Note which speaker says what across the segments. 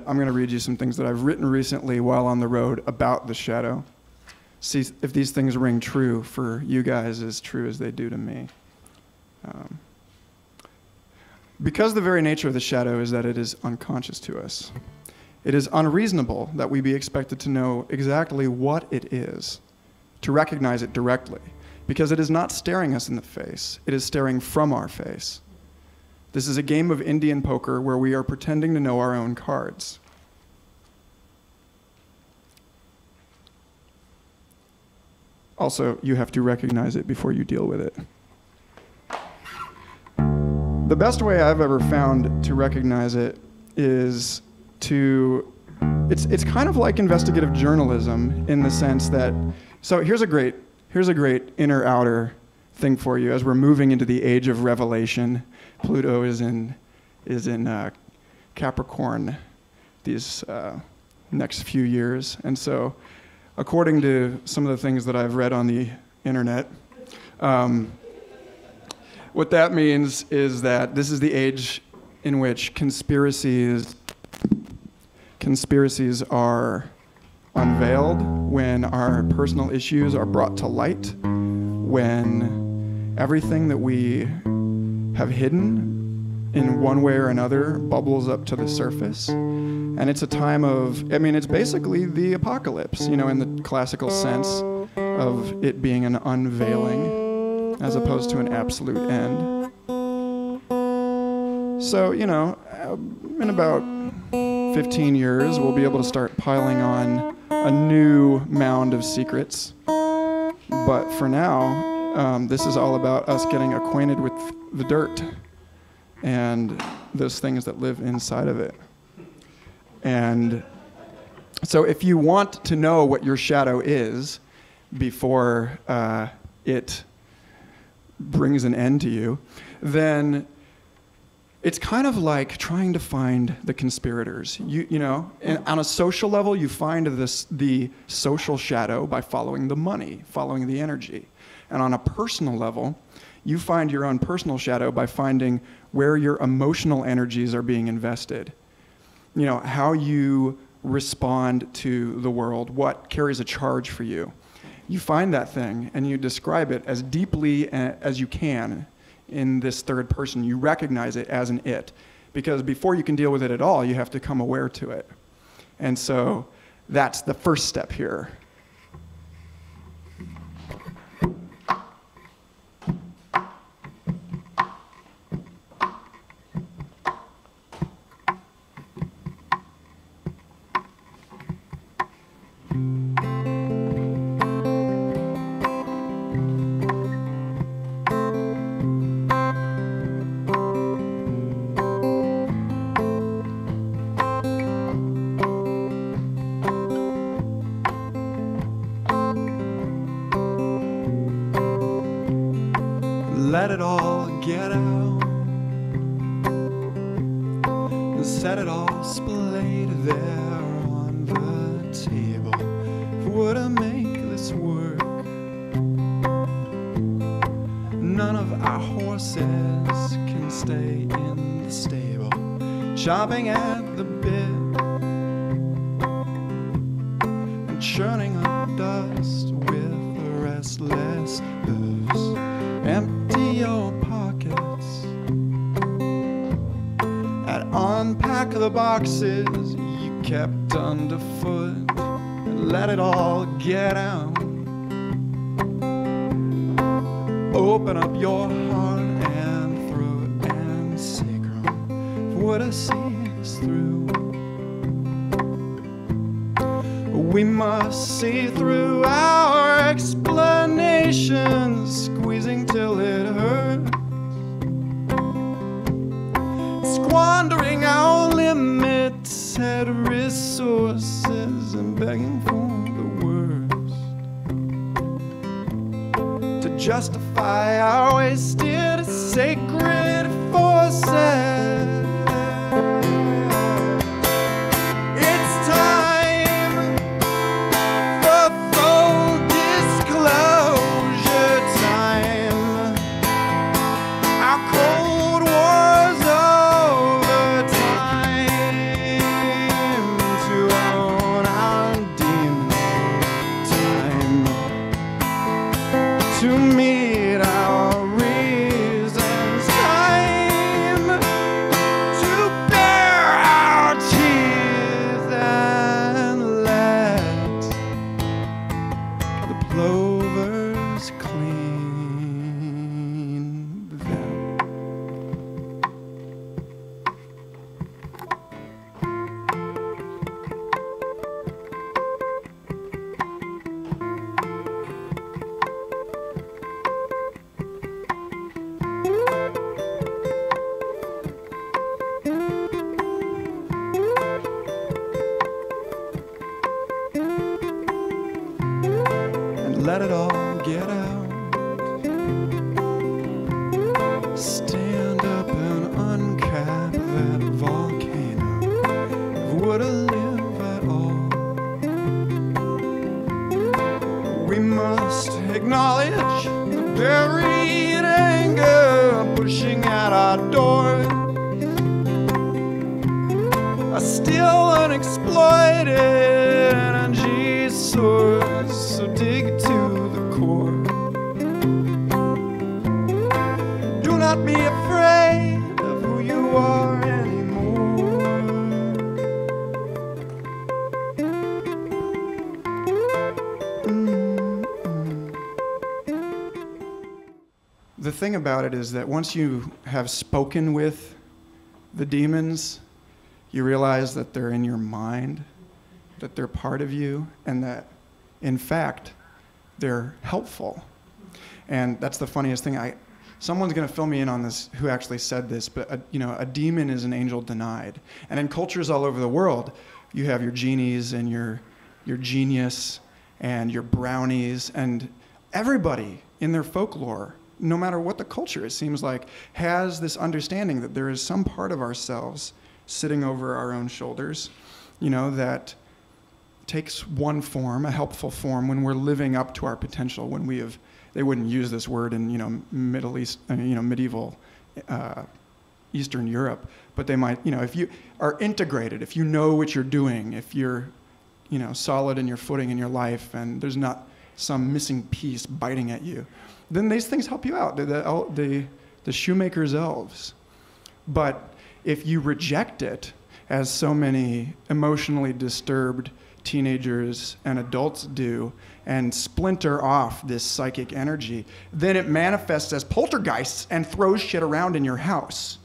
Speaker 1: I'm going to read you some things that I've written recently while on the road about the shadow. See if these things ring true for you guys as true as they do to me. Because the very nature of the shadow is that it is unconscious to us, it is unreasonable that we be expected to know exactly what it is, to recognize it directly, because it is not staring us in the face, it is staring from our face. This is a game of Indian poker where we are pretending to know our own cards. Also, you have to recognize it before you deal with it. The best way I've ever found to recognize it is it's kind of like investigative journalism in the sense that, so here's a great inner-outer thing for you as we're moving into the age of revelation. Pluto is in Capricorn these next few years. And so according to some of the things that I've read on the internet, what that means is that this is the age in which conspiracies are unveiled, when our personal issues are brought to light, when everything that we have hidden in one way or another bubbles up to the surface. And it's a time of, I mean, it's basically the apocalypse, you know, in the classical sense of it being an unveiling as opposed to an absolute end. So, you know, in about 15 years, we'll be able to start piling on a new mound of secrets. But for now, this is all about us getting acquainted with the dirt and those things that live inside of it. And so if you want to know what your shadow is before it brings an end to you, then it's kind of like trying to find the conspirators. You know, and on a social level, you find the social shadow by following the money, following the energy. And on a personal level, you find your own personal shadow by finding where your emotional energies are being invested. You know, how you respond to the world, what carries a charge for you. You find that thing and you describe it as deeply as you can in this third person. You recognize it as an it, because before you can deal with it at all, you have to come aware to it. And so that's the first step here. Let it all get out and set it all splayed there on the table. If we're to make this work, none of our horses can stay in the stable, chomping at the bit and churning up dust with the restless hooves. Empty your pockets and unpack the boxes you kept underfoot and let it all get out. Open up your heart and throat and sacrum for to see us through. We must see through our explanations, squeezing till it hurts, squandering our limited resources and begging for the worst to justify our wasted sacred forces. let it all get out. Stand up and uncap that volcano. Would I live at all? We must acknowledge the buried anger pushing at our door. A still unexploited energy source, so dig to the core. Do not be afraid of who you are anymore. The thing about it is that once you have spoken with the demons, you realize that they're in your mind, that they're part of you, and that, in fact, they're helpful. And that's the funniest thing. Someone's going to fill me in on this who actually said this, but a demon is an angel denied. And in cultures all over the world, you have your genies and your genius and your brownies, and everybody in their folklore, no matter what the culture, it seems like, has this understanding that there is some part of ourselves sitting over our own shoulders, that takes one form, a helpful form, when we're living up to our potential, when they wouldn't use this word in, Middle East, medieval Eastern Europe, but they might, if you are integrated, if you know what you're doing, if you're, solid in your footing in your life, and there's not some missing piece biting at you, then these things help you out, the shoemaker's elves. But if you reject it, as so many emotionally disturbed teenagers and adults do, and splinter off this psychic energy, then it manifests as poltergeists and throws shit around in your house.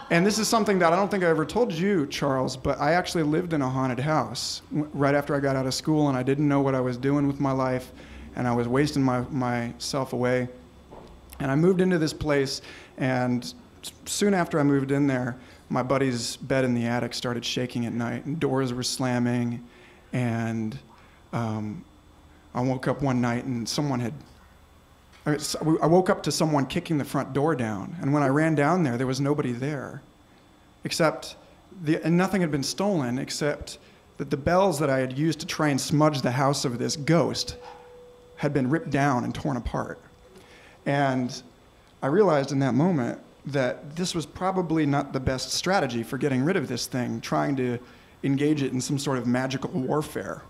Speaker 1: And this is something that I don't think I ever told you, Charles, but I actually lived in a haunted house right after I got out of school, and I didn't know what I was doing with my life, and I was wasting myself away. And I moved into this place, and soon after I moved in there, my buddy's bed in the attic started shaking at night, and doors were slamming, and I woke up one night and I woke up to someone kicking the front door down, and when I ran down there was nobody there, and nothing had been stolen except that the bells that I had used to try and smudge the house of this ghost had been ripped down and torn apart. And I realized in that moment that this was probably not the best strategy for getting rid of this thing, trying to engage it in some sort of magical warfare.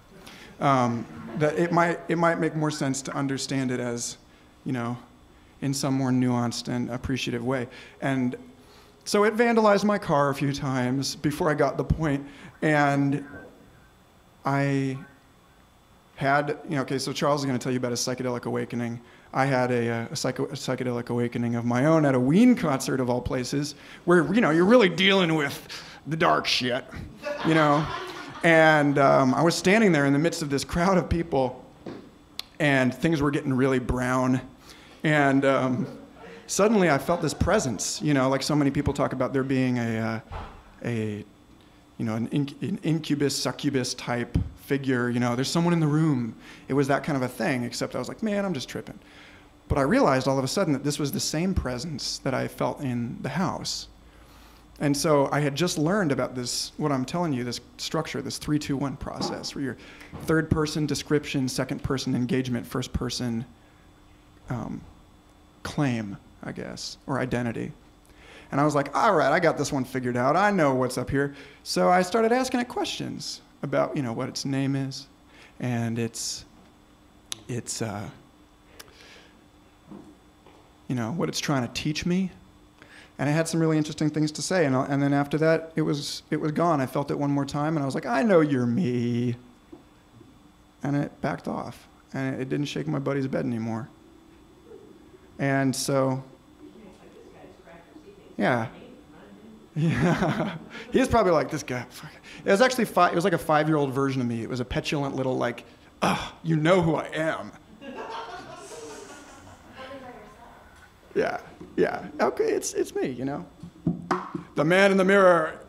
Speaker 1: That it might make more sense to understand it as, in some more nuanced and appreciative way. And so it vandalized my car a few times before I got the point. And I had, so Charles is going to tell you about a psychedelic awakening. I had a psychedelic awakening of my own at a Ween concert, of all places, where, you're really dealing with the dark shit, And I was standing there in the midst of this crowd of people, and things were getting really brown. And suddenly I felt this presence, like so many people talk about there being an incubus, succubus type figure, there's someone in the room. It was that kind of a thing, except I was like, man, I'm just tripping. But I realized all of a sudden that this was the same presence that I felt in the house. And so I had just learned about this, what I'm telling you, this structure, this 3-2-1 process, where you're third person description, second person engagement, first person claim, I guess, or identity. And I was like, all right, I got this one figured out. I know what's up here. So I started asking it questions about, what its name is, and what it's trying to teach me. And I had some really interesting things to say. And then after that, it was gone. I felt it one more time, and I was like, I know you're me. And it backed off. And it didn't shake my buddy's bed anymore. And so, yeah. Yeah. He was probably like, this guy. It was actually it was like a 5-year-old version of me. It was a petulant little, like, you know who I am. Yeah, okay, it's me, The man in the mirror.